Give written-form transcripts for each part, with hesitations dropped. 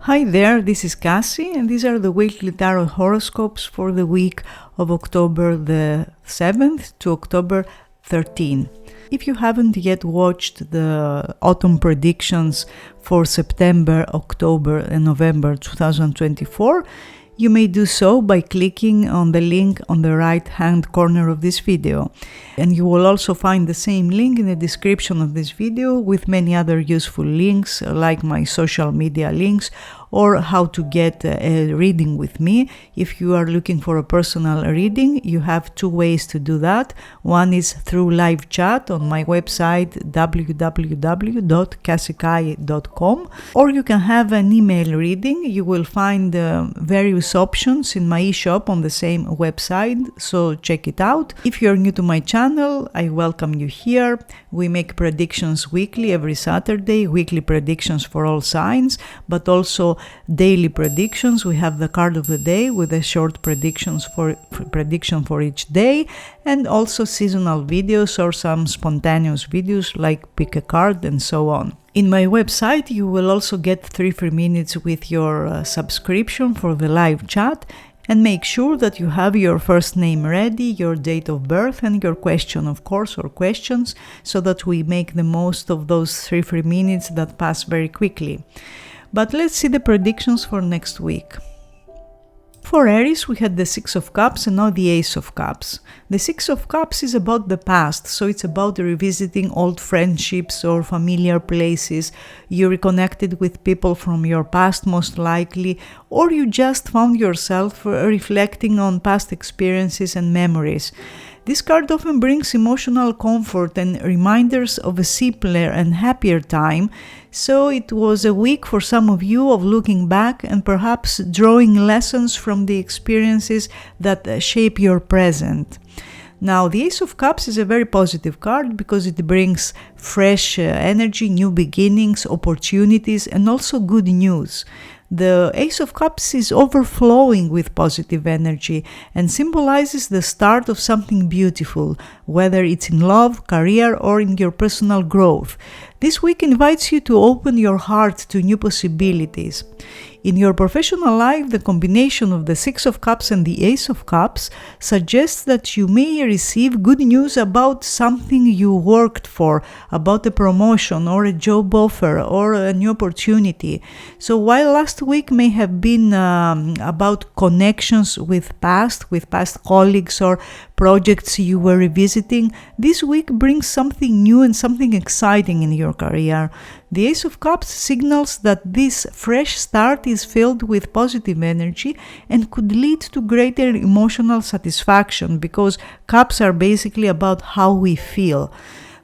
Hi there, this is Kassie, and these are the weekly tarot horoscopes for the week of October the 7th to October 13th. If you haven't yet watched the autumn predictions for September, October, and November 2024, you may do so by clicking on the link on the right-hand corner of this video. And you will also find the same link in the description of this video with many other useful links like my social media links or how to get a reading with me. If you are looking for a personal reading, you have two ways to do that. One is through live chat on my website www.kassie.com, or you can have an email reading. You will find various options in my e-shop on the same website, so check it out. If you're new to my channel, I welcome you here. We make predictions weekly, every Saturday, weekly predictions for all signs, but also daily predictions. We have the card of the day with a short prediction for each day, and also seasonal videos or some spontaneous videos like pick a card and so on. In my website, you will also get 3 free minutes with your subscription for the live chat. And make sure that you have your first name ready, your date of birth, and your question, of course, or questions, so that we make the most of those 3 free minutes that pass very quickly. But let's see the predictions for next week. For Aries, we had the Six of Cups and now the Ace of Cups. The Six of Cups is about the past, so it's about revisiting old friendships or familiar places. You reconnected with people from your past most likely, or you just found yourself reflecting on past experiences and memories. This card often brings emotional comfort and reminders of a simpler and happier time, so it was a week for some of you of looking back and perhaps drawing lessons from the experiences that shape your present. Now, the Ace of Cups is a very positive card because it brings fresh energy, new beginnings, opportunities, and also good news. The Ace of Cups is overflowing with positive energy and symbolizes the start of something beautiful, whether it's in love, career, or in your personal growth. This week invites you to open your heart to new possibilities. In your professional life, the combination of the Six of Cups and the Ace of Cups suggests that you may receive good news about something you worked for, about a promotion or a job offer or a new opportunity. So while last week may have been about connections with past colleagues or projects you were revisiting, this week brings something new and something exciting in your career. The Ace of Cups signals that this fresh start is filled with positive energy and could lead to greater emotional satisfaction because cups are basically about how we feel.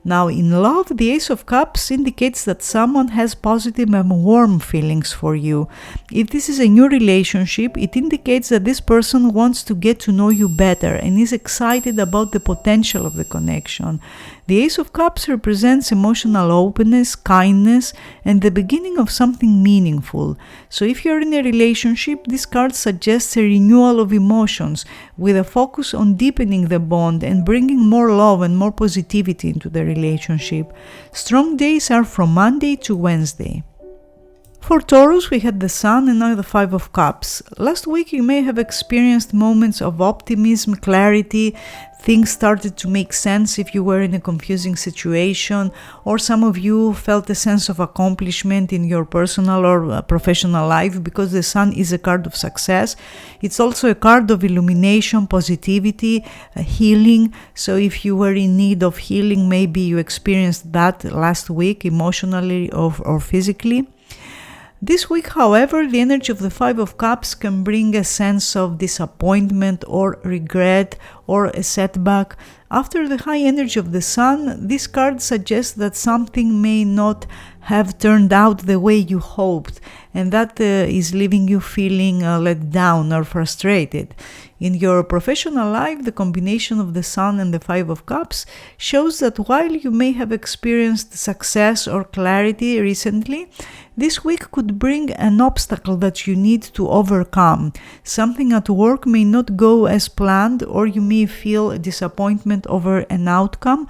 Now, in love, the Ace of Cups indicates that someone has positive and warm feelings for you. If this is a new relationship, it indicates that this person wants to get to know you better and is excited about the potential of the connection. The Ace of Cups represents emotional openness, kindness, and the beginning of something meaningful. So if you're in a relationship, this card suggests a renewal of emotions with a focus on deepening the bond and bringing more love and more positivity into the relationship. Strong days are from Monday to Wednesday. For Taurus, we had the Sun and now the Five of Cups. Last week you may have experienced moments of optimism, clarity. Things started to make sense if you were in a confusing situation, or some of you felt a sense of accomplishment in your personal or professional life because the Sun is a card of success. It's also a card of illumination, positivity, healing. So if you were in need of healing, maybe you experienced that last week emotionally or physically. This week, however, the energy of the Five of Cups can bring a sense of disappointment or regret or a setback. After the high energy of the Sun, this card suggests that something may not have turned out the way you hoped, and that is leaving you feeling let down or frustrated. In your professional life, the combination of the Sun and the Five of Cups shows that while you may have experienced success or clarity recently, this week could bring an obstacle that you need to overcome. Something at work may not go as planned, or you may feel disappointment confident over an outcome,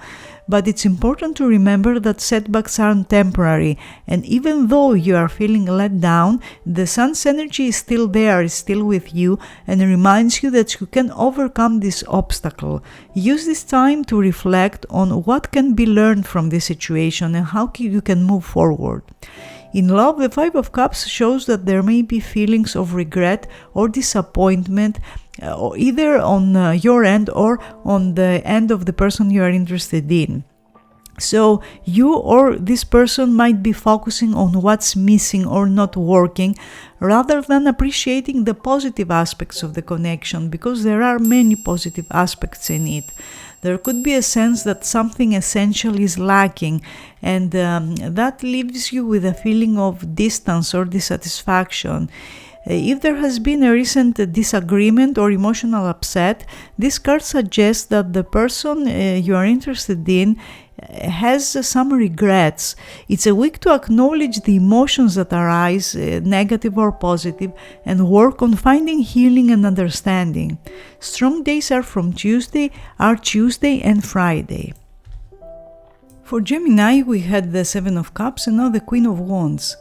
but it's important to remember that setbacks are temporary, and even though you are feeling let down, the sun's energy is still there, is still with you, and reminds you that you can overcome this obstacle. Use this time to reflect on what can be learned from this situation and how you can move forward. In love, the Five of Cups shows that there may be feelings of regret or disappointment, either on your end or on the end of the person you are interested in. So you or this person might be focusing on what's missing or not working, rather than appreciating the positive aspects of the connection, because there are many positive aspects in it. There could be a sense that something essential is lacking, and that leaves you with a feeling of distance or dissatisfaction. If there has been a recent disagreement or emotional upset, this card suggests that the person you are interested in has some regrets. It's a week to acknowledge the emotions that arise, negative or positive, and work on finding healing and understanding. Strong days are Tuesday and Friday. For Gemini, we had the Seven of Cups and now the Queen of Wands.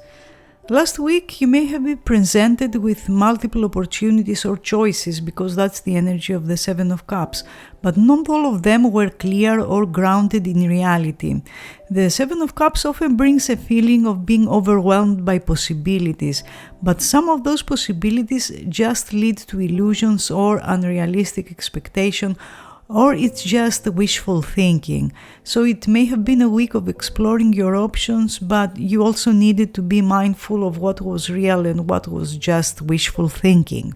Last week, you may have been presented with multiple opportunities or choices, because that's the energy of the Seven of Cups, but not all of them were clear or grounded in reality. The Seven of Cups often brings a feeling of being overwhelmed by possibilities, but some of those possibilities just lead to illusions or unrealistic expectation, or it's just wishful thinking. So it may have been a week of exploring your options, but you also needed to be mindful of what was real and what was just wishful thinking.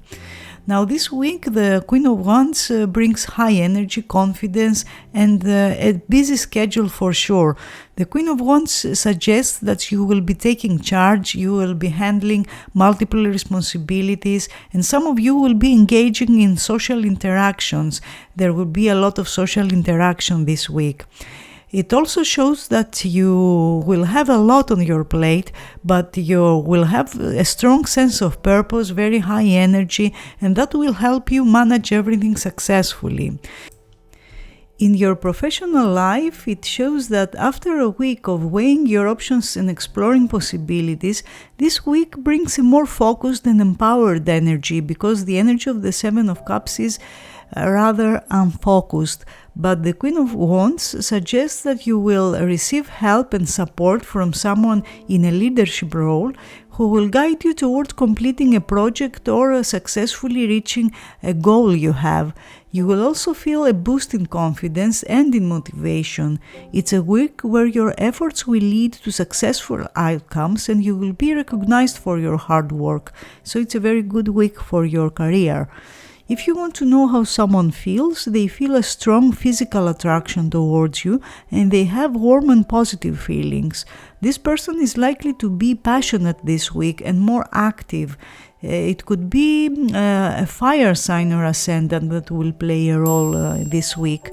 Now this week, the Queen of Wands brings high energy, confidence, and a busy schedule for sure. The Queen of Wands suggests that you will be taking charge, you will be handling multiple responsibilities, and some of you will be engaging in social interactions. There will be a lot of social interaction this week. It also shows that you will have a lot on your plate, but you will have a strong sense of purpose, very high energy, and that will help you manage everything successfully. In your professional life, it shows that after a week of weighing your options and exploring possibilities, this week brings a more focused and empowered energy, because the energy of the Seven of Cups is rather unfocused. But the Queen of Wands suggests that you will receive help and support from someone in a leadership role who will guide you toward completing a project or successfully reaching a goal you have. You will also feel a boost in confidence and in motivation. It's a week where your efforts will lead to successful outcomes and you will be recognized for your hard work. So it's a very good week for your career. If you want to know how someone feels, they feel a strong physical attraction towards you and they have warm and positive feelings. This person is likely to be passionate this week and more active. It could be a fire sign or ascendant that will play a role this week.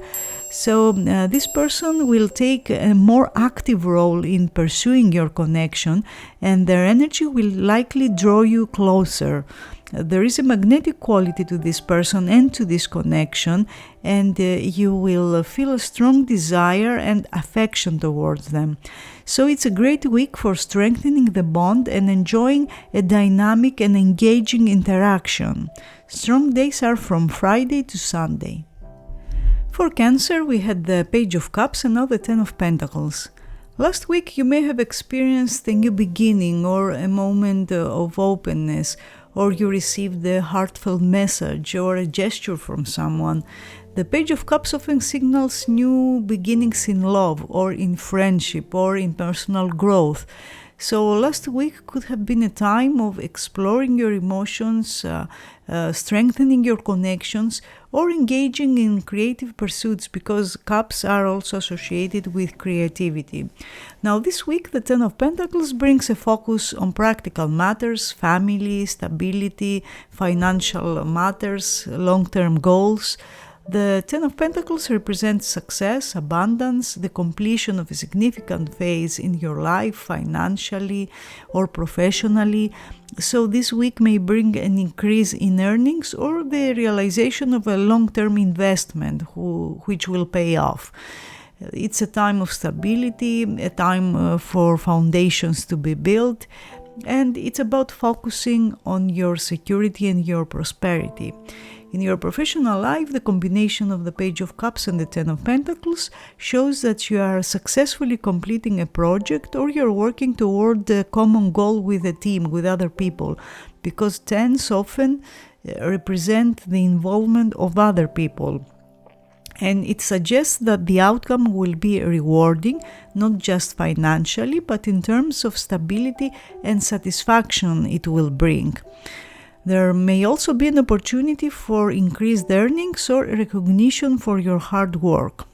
So this person will take a more active role in pursuing your connection, and their energy will likely draw you closer. There is a magnetic quality to this person and to this connection, and you will feel a strong desire and affection towards them. So it's a great week for strengthening the bond and enjoying a dynamic and engaging interaction. Strong days are from Friday to Sunday. For Cancer, we had the Page of Cups and now the Ten of Pentacles. Last week you may have experienced a new beginning or a moment of openness, or you received a heartfelt message or a gesture from someone. The Page of Cups often signals new beginnings in love or in friendship or in personal growth. So last week could have been a time of exploring your emotions, strengthening your connections, or engaging in creative pursuits, because cups are also associated with creativity. Now this week the Ten of Pentacles brings a focus on practical matters, family, stability, financial matters, long-term goals. The Ten of Pentacles represents success, abundance, the completion of a significant phase in your life, financially or professionally. So this week may bring an increase in earnings or the realization of a long-term investment which will pay off. It's a time of stability, a time for foundations to be built, and it's about focusing on your security and your prosperity. In your professional life, the combination of the Page of Cups and the Ten of Pentacles shows that you are successfully completing a project or you're working toward a common goal with a team, with other people, because tens often represent the involvement of other people. And it suggests that the outcome will be rewarding, not just financially, but in terms of stability and satisfaction it will bring. There may also be an opportunity for increased earnings or recognition for your hard work.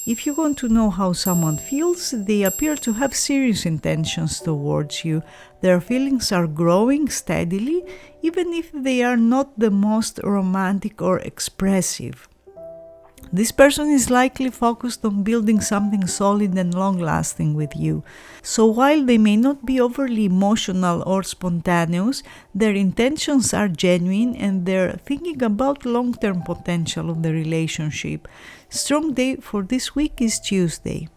If you want to know how someone feels, they appear to have serious intentions towards you. Their feelings are growing steadily, even if they are not the most romantic or expressive. This person is likely focused on building something solid and long-lasting with you. So while they may not be overly emotional or spontaneous, their intentions are genuine and they're thinking about long-term potential of the relationship. Strong day for this week is Tuesday.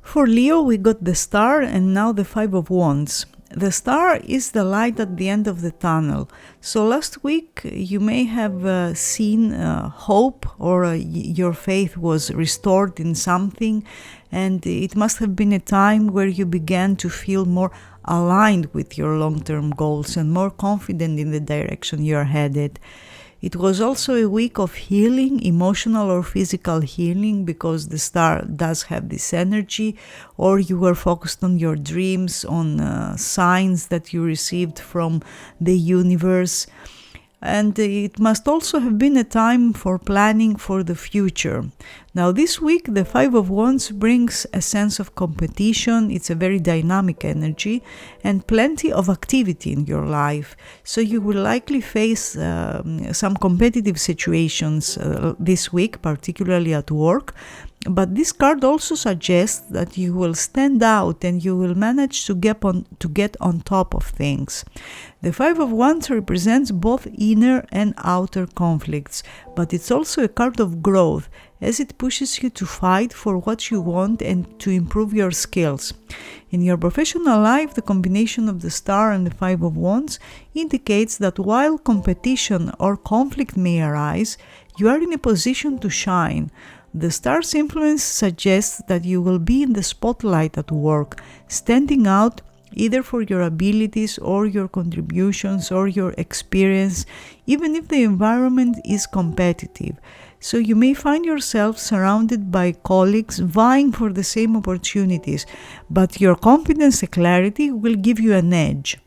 For Leo, we got the Star and now the Five of Wands. The Star is the light at the end of the tunnel. So last week you may have seen hope, or your faith was restored in something, and it must have been a time where you began to feel more aligned with your long-term goals and more confident in the direction you are headed. It was also a week of healing, emotional or physical healing, because the Star does have this energy, or you were focused on your dreams, on signs that you received from the universe. And it must also have been a time for planning for the future. Now this week the Five of Wands brings a sense of competition. It's a very dynamic energy and plenty of activity in your life. So you will likely face some competitive situations this week, particularly at work. But this card also suggests that you will stand out and you will manage to get on top of things. The Five of Wands represents both inner and outer conflicts, but it's also a card of growth, as it pushes you to fight for what you want and to improve your skills. In your professional life, the combination of the Star and the Five of Wands indicates that while competition or conflict may arise, you are in a position to shine. The Star's influence suggests that you will be in the spotlight at work, standing out either for your abilities or your contributions or your experience, even if the environment is competitive. So you may find yourself surrounded by colleagues vying for the same opportunities, but your confidence and clarity will give you an edge.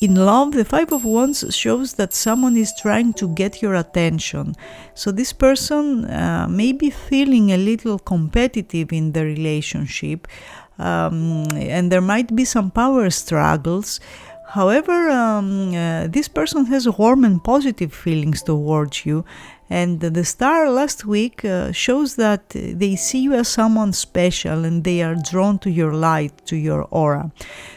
In love, the Five of Wands shows that someone is trying to get your attention. So this person may be feeling a little competitive in the relationship, and there might be some power struggles. However, this person has warm and positive feelings towards you, and the Star last week shows that they see you as someone special and they are drawn to your light, to your aura.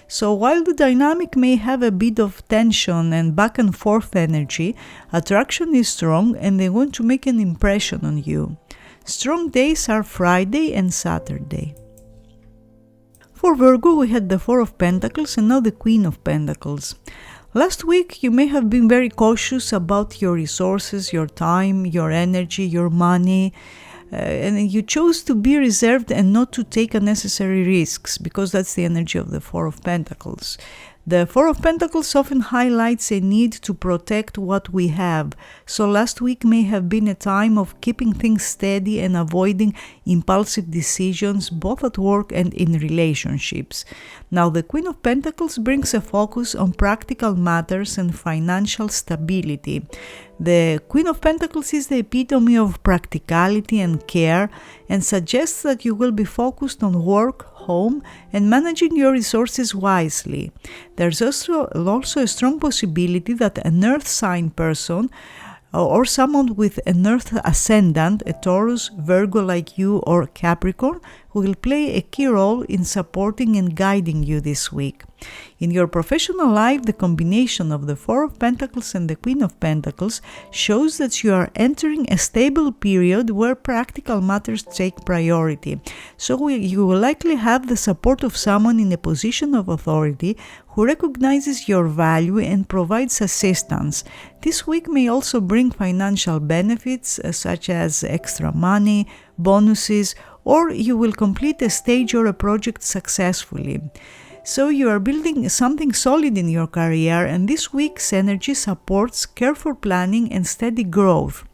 So while the dynamic may have a bit of tension and back and forth energy, attraction is strong and they want to make an impression on you. Strong days are Friday and Saturday. For Virgo, we had the Four of Pentacles and now the Queen of Pentacles. Last week, you may have been very cautious about your resources, your time, your energy, your money, and you chose to be reserved and not to take unnecessary risks, because that's the energy of the Four of Pentacles. The Four of Pentacles often highlights a need to protect what we have, so last week may have been a time of keeping things steady and avoiding impulsive decisions both at work and in relationships. Now the Queen of Pentacles brings a focus on practical matters and financial stability. The Queen of Pentacles is the epitome of practicality and care and suggests that you will be focused on work, home, and managing your resources wisely. There's also a strong possibility that an earth sign person or someone with an Earth ascendant, a Taurus, Virgo like you, or Capricorn, who will play a key role in supporting and guiding you this week. In your professional life, the combination of the Four of Pentacles and the Queen of Pentacles shows that you are entering a stable period where practical matters take priority. So you will likely have the support of someone in a position of authority who recognizes your value and provides assistance. This week may also bring financial benefits such as extra money, bonuses, or you will complete a stage or a project successfully. So you are building something solid in your career, and this week's energy supports careful planning and steady growth.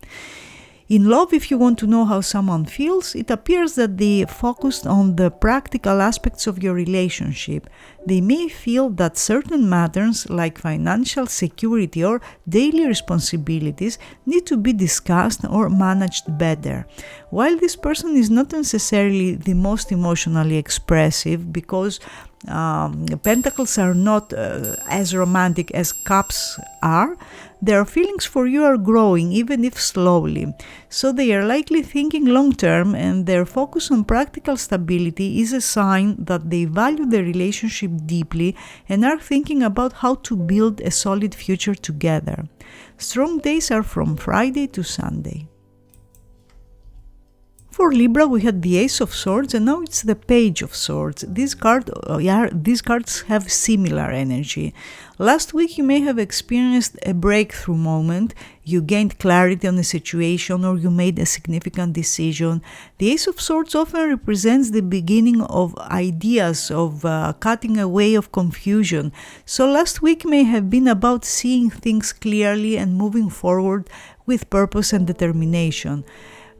In love, if you want to know how someone feels, it appears that they focused on the practical aspects of your relationship. They may feel that certain matters like financial security or daily responsibilities need to be discussed or managed better. While this person is not necessarily the most emotionally expressive, because Pentacles are not as romantic as Cups are, their feelings for you are growing, even if slowly. So they are likely thinking long term, and their focus on practical stability is a sign that they value the relationship deeply and are thinking about how to build a solid future together. Strong days are from Friday to Sunday. For Libra, we had the Ace of Swords, and now it's the Page of Swords. These cards have similar energy. Last week you may have experienced a breakthrough moment, you gained clarity on a situation, or you made a significant decision. The Ace of Swords often represents the beginning of ideas, of cutting away of confusion. So last week may have been about seeing things clearly and moving forward with purpose and determination.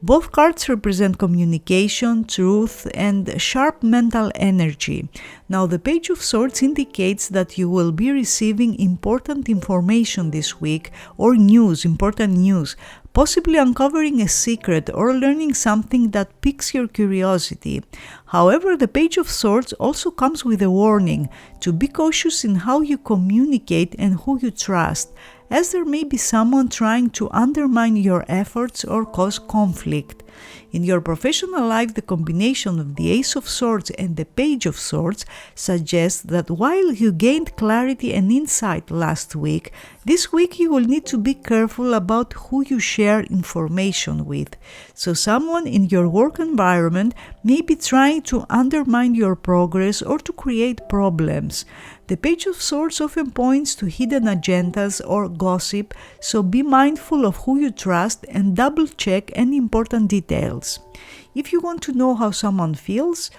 Both cards represent communication, truth, and sharp mental energy. Now, the Page of Swords indicates that you will be receiving important information this week, or important news, possibly uncovering a secret or learning something that piques your curiosity. However, the Page of Swords also comes with a warning to be cautious in how you communicate and who you trust, as there may be someone trying to undermine your efforts or cause conflict. In your professional life, the combination of the Ace of Swords and the Page of Swords suggests that while you gained clarity and insight last week, this week you will need to be careful about who you share information with. So someone in your work environment may be trying to undermine your progress or to create problems. The Page of Swords often points to hidden agendas or gossip, so be mindful of who you trust and double-check any important details. If you want to know how someone feels,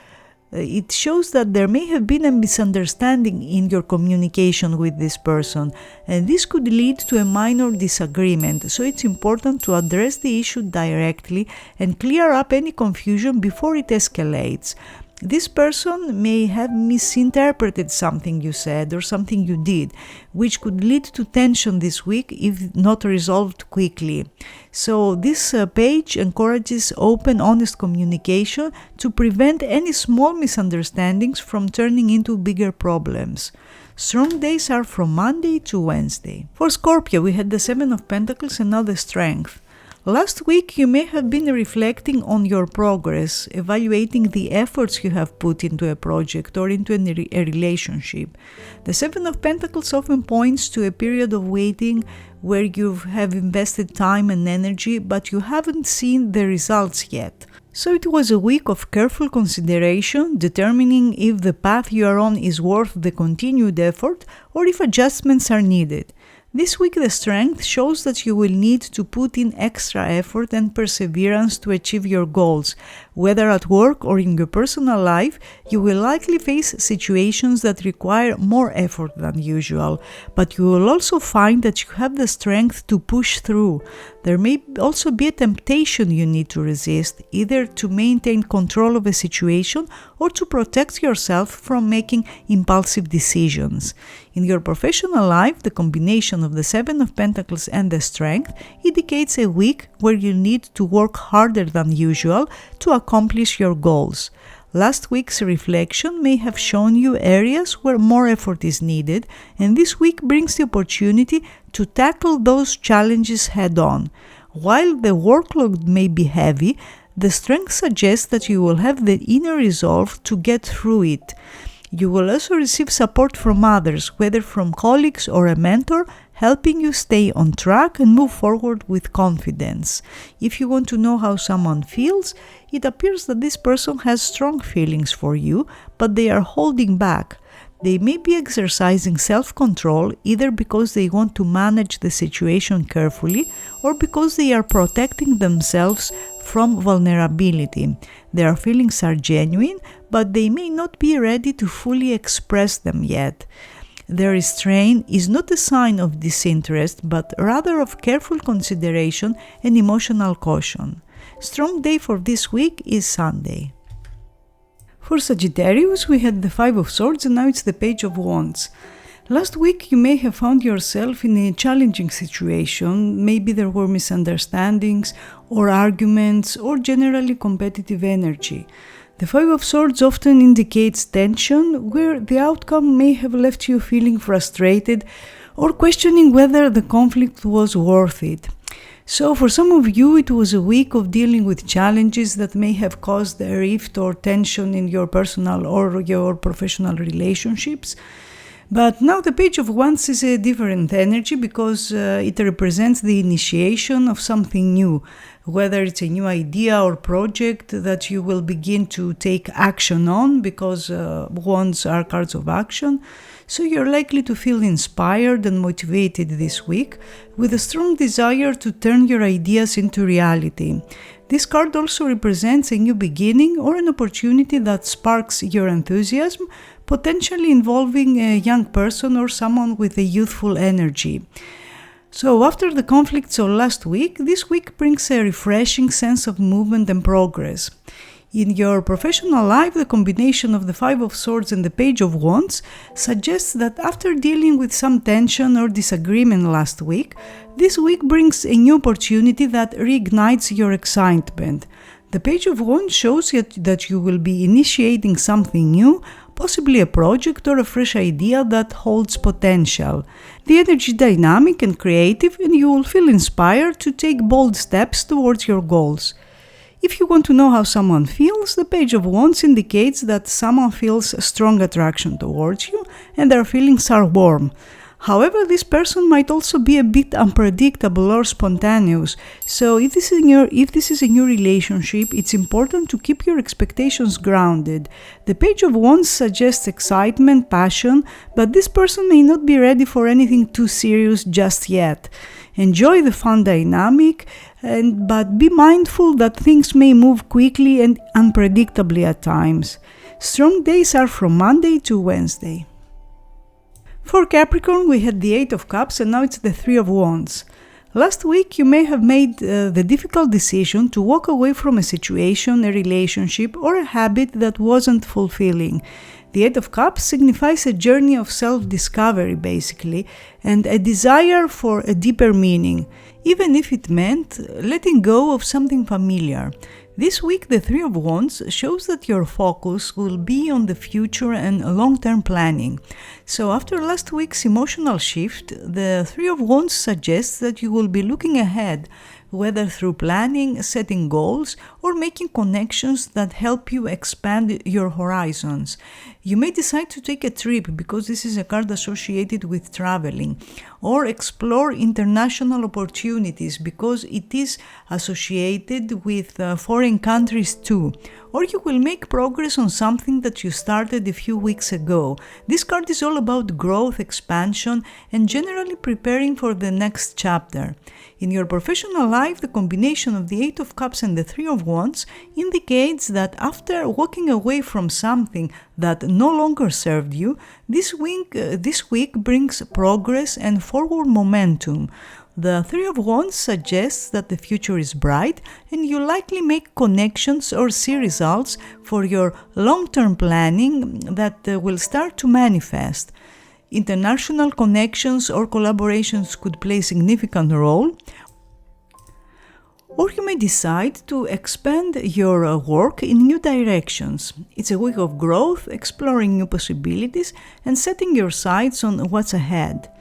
it shows that there may have been a misunderstanding in your communication with this person, and this could lead to a minor disagreement, so it's important to address the issue directly and clear up any confusion before it escalates. This person may have misinterpreted something you said or something you did, which could lead to tension this week if not resolved quickly. So this page encourages open, honest communication to prevent any small misunderstandings from turning into bigger problems. Strong days are from Monday to Wednesday. For Scorpio, we had the Seven of Pentacles and now the Strength. Last week, you may have been reflecting on your progress, evaluating the efforts you have put into a project or into a relationship. The Seven of Pentacles often points to a period of waiting where you have invested time and energy, but you haven't seen the results yet. So it was a week of careful consideration, determining if the path you are on is worth the continued effort or if adjustments are needed. This week, the Strength shows that you will need to put in extra effort and perseverance to achieve your goals. Whether at work or in your personal life, you will likely face situations that require more effort than usual, but you will also find that you have the strength to push through. There may also be a temptation you need to resist, either to maintain control of a situation or to protect yourself from making impulsive decisions. In your professional life, the combination of the Seven of Pentacles and the Strength indicates a week where you need to work harder than usual to accomplish your goals. Last week's reflection may have shown you areas where more effort is needed, and this week brings the opportunity to tackle those challenges head-on. While the workload may be heavy, the strength suggests that you will have the inner resolve to get through it. You will also receive support from others, whether from colleagues or a mentor, helping you stay on track and move forward with confidence. If you want to know how someone feels, it appears that this person has strong feelings for you, but they are holding back. They may be exercising self-control either because they want to manage the situation carefully or because they are protecting themselves from vulnerability. Their feelings are genuine, but they may not be ready to fully express them yet. Their restraint is not a sign of disinterest, but rather of careful consideration and emotional caution. Strong day for this week is Sunday. For Sagittarius, we had the Five of Swords and now it's the Page of Wands. Last week you may have found yourself in a challenging situation. Maybe there were misunderstandings or arguments or generally competitive energy. The Five of Swords often indicates tension, where the outcome may have left you feeling frustrated or questioning whether the conflict was worth it. So for some of you, it was a week of dealing with challenges that may have caused a rift or tension in your personal or your professional relationships. But now the Page of Wands is a different energy because it represents the initiation of something new, whether it's a new idea or project that you will begin to take action on, because Wands are cards of action. So you're likely to feel inspired and motivated this week, with a strong desire to turn your ideas into reality. This card also represents a new beginning or an opportunity that sparks your enthusiasm, potentially involving a young person or someone with a youthful energy. So after the conflicts of last week, this week brings a refreshing sense of movement and progress. In your professional life, the combination of the Five of Swords and the Page of Wands suggests that after dealing with some tension or disagreement last week, this week brings a new opportunity that reignites your excitement. The Page of Wands shows that you will be initiating something new, possibly a project or a fresh idea that holds potential. The energy is dynamic and creative, and you will feel inspired to take bold steps towards your goals. If you want to know how someone feels, the Page of Wands indicates that someone feels a strong attraction towards you and their feelings are warm. However, this person might also be a bit unpredictable or spontaneous, so if this is a new relationship, it's important to keep your expectations grounded. The Page of Wands suggests excitement, passion, but this person may not be ready for anything too serious just yet. Enjoy the fun dynamic, but be mindful that things may move quickly and unpredictably at times. Strong days are from Monday to Wednesday. For Capricorn, we had the Eight of Cups and now it's the Three of Wands. Last week, you may have made the difficult decision to walk away from a situation, a relationship, or a habit that wasn't fulfilling. The Eight of Cups signifies a journey of self-discovery, basically, and a desire for a deeper meaning, even if it meant letting go of something familiar. This week, the Three of Wands shows that your focus will be on the future and long-term planning. So after last week's emotional shift, the Three of Wands suggests that you will be looking ahead, whether through planning, setting goals, or making connections that help you expand your horizons. You may decide to take a trip because this is a card associated with traveling, or explore international opportunities because it is associated with foreign countries too. Or you will make progress on something that you started a few weeks ago. This card is all about growth, expansion, and generally preparing for the next chapter. In your professional life, the combination of the Eight of Cups and the Three of Wands indicates that after walking away from something that no longer served you, this week brings progress and forward momentum. The Three of Wands suggests that the future is bright and you likely make connections or see results for your long-term planning that will start to manifest. International connections or collaborations could play a significant role, Or you may decide to expand your work in new directions. It's a week of growth, exploring new possibilities, and setting your sights on what's ahead.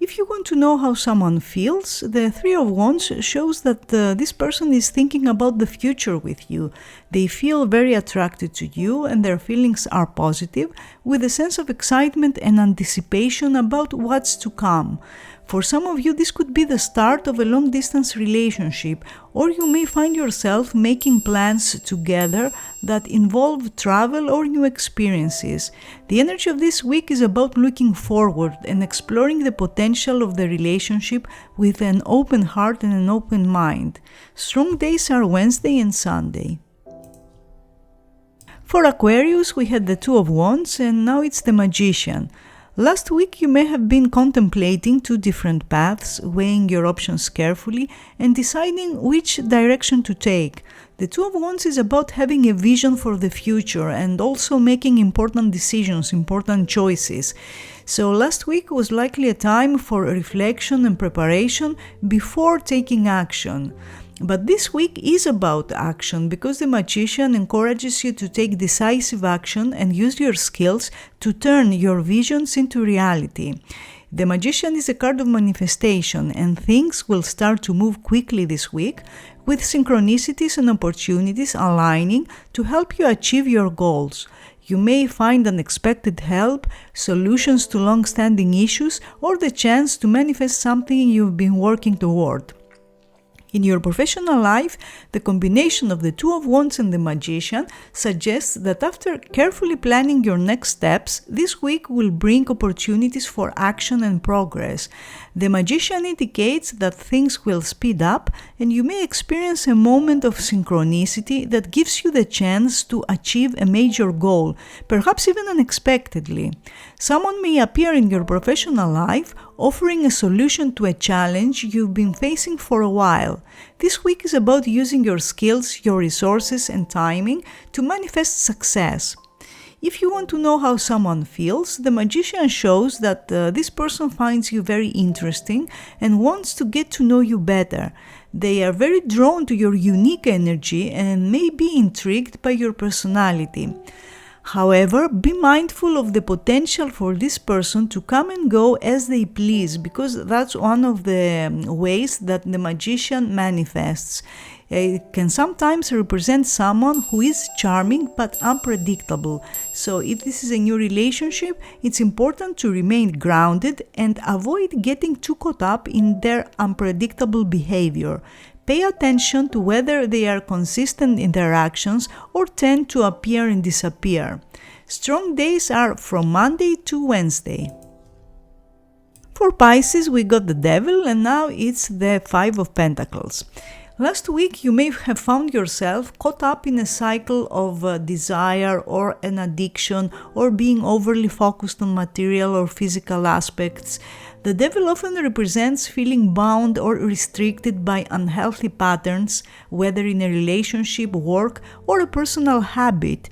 If you want to know how someone feels, the Three of Wands shows that this person is thinking about the future with you. They feel very attracted to you and their feelings are positive, with a sense of excitement and anticipation about what's to come. For some of you, this could be the start of a long-distance relationship, or you may find yourself making plans together that involve travel or new experiences. The energy of this week is about looking forward and exploring the potential of the relationship with an open heart and an open mind. Strong days are Wednesday and Sunday. For Aquarius, we had the Two of Wands and now it's the Magician. Last week you may have been contemplating two different paths, weighing your options carefully and deciding which direction to take. The Two of Wands is about having a vision for the future and also making important decisions, important choices. So last week was likely a time for reflection and preparation before taking action. But this week is about action because the Magician encourages you to take decisive action and use your skills to turn your visions into reality. The Magician is a card of manifestation and things will start to move quickly this week, with synchronicities and opportunities aligning to help you achieve your goals. You may find unexpected help, solutions to long-standing issues, or the chance to manifest something you've been working toward. In your professional life, the combination of the Two of Wands and the Magician suggests that after carefully planning your next steps, this week will bring opportunities for action and progress. The Magician indicates that things will speed up and you may experience a moment of synchronicity that gives you the chance to achieve a major goal, perhaps even unexpectedly. Someone may appear in your professional life offering a solution to a challenge you've been facing for a while. This week is about using your skills, your resources, and timing to manifest success. If you want to know how someone feels, the Magician shows that this person finds you very interesting and wants to get to know you better. They are very drawn to your unique energy and may be intrigued by your personality. However, be mindful of the potential for this person to come and go as they please, because that's one of the ways that the Magician manifests. It can sometimes represent someone who is charming but unpredictable. So if this is a new relationship, it's important to remain grounded and avoid getting too caught up in their unpredictable behavior. Pay attention to whether they are consistent in their actions or tend to appear and disappear. Strong days are from Monday to Wednesday. For Pisces, we got the Devil and now it's the Five of Pentacles. Last week, you may have found yourself caught up in a cycle of desire or an addiction or being overly focused on material or physical aspects. The Devil often represents feeling bound or restricted by unhealthy patterns, whether in a relationship, work, or a personal habit.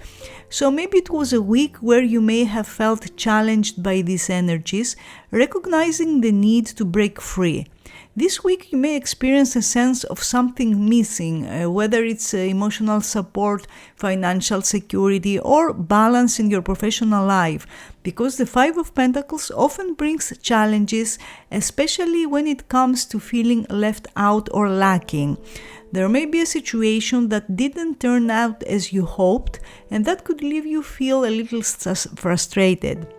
So maybe it was a week where you may have felt challenged by these energies, recognizing the need to break free. This week you may experience a sense of something missing, whether it's emotional support, financial security, or balance in your professional life, because the Five of Pentacles often brings challenges, especially when it comes to feeling left out or lacking. There may be a situation that didn't turn out as you hoped, and that could leave you feel a little frustrated.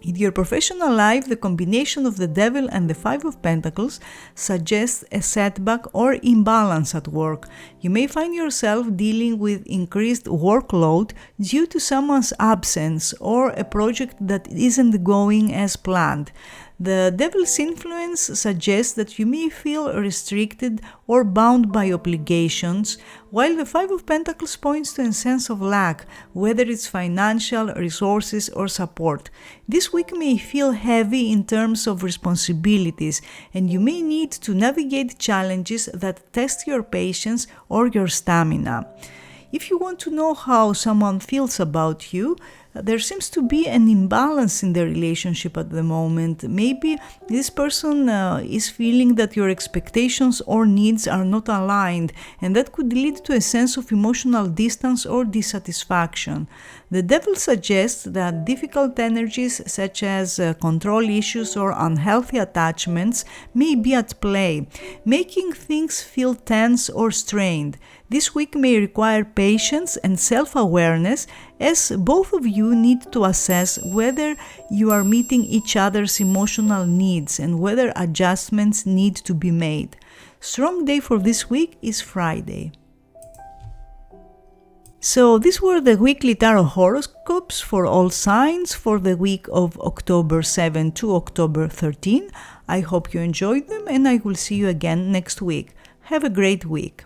In your professional life, the combination of the Devil and the Five of Pentacles suggests a setback or imbalance at work. You may find yourself dealing with increased workload due to someone's absence or a project that isn't going as planned. The Devil's influence suggests that you may feel restricted or bound by obligations, while the Five of Pentacles points to a sense of lack, whether it's financial, resources, or support. This week may feel heavy in terms of responsibilities, and you may need to navigate challenges that test your patience or your stamina. If you want to know how someone feels about you, there seems to be an imbalance in the relationship at the moment. Maybe this person is feeling that your expectations or needs are not aligned, and that could lead to a sense of emotional distance or dissatisfaction. The devil suggests that difficult energies such as control issues or unhealthy attachments may be at play, making things feel tense or strained. This week may require patience and self-awareness, as both of you need to assess whether you are meeting each other's emotional needs and whether adjustments need to be made. Strong day for this week is Friday. So these were the weekly tarot horoscopes for all signs for the week of October 7 to October 13. I hope you enjoyed them, and I will see you again next week. Have a great week.